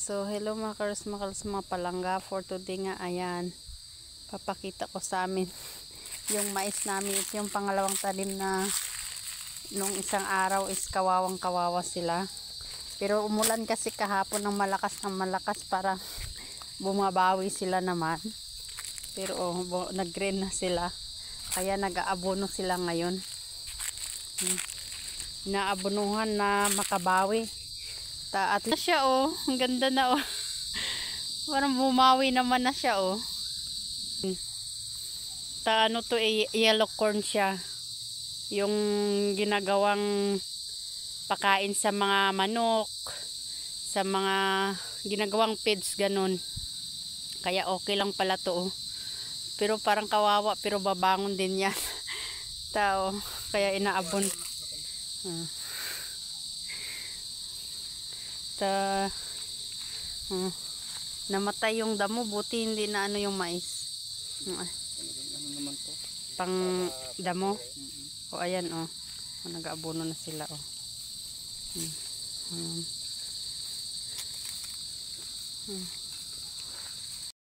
So, hello mga karos mga palangga. For today nga, ayan, papakita ko sa amin yung mais namin. Ito yung pangalawang talim na nung isang araw is kawawang kawawa sila. Pero umulan kasi kahapon ng malakas para bumabawi sila naman. Pero nag-green na sila. Kaya nag-aabono sila ngayon. Naabonuhan na makabawi. At na siya ang ganda na parang bumawi naman na siya ano to yellow corn siya. Yung ginagawang pakain sa mga manok, sa mga ginagawang feeds ganun. Kaya okay lang pala to Pero parang kawawa pero babangon din yan. Kaya inaabon. Namatay yung damo, buti hindi na ano yung mais. Ano naman to? Pang damo. Ayan nag-aabono na sila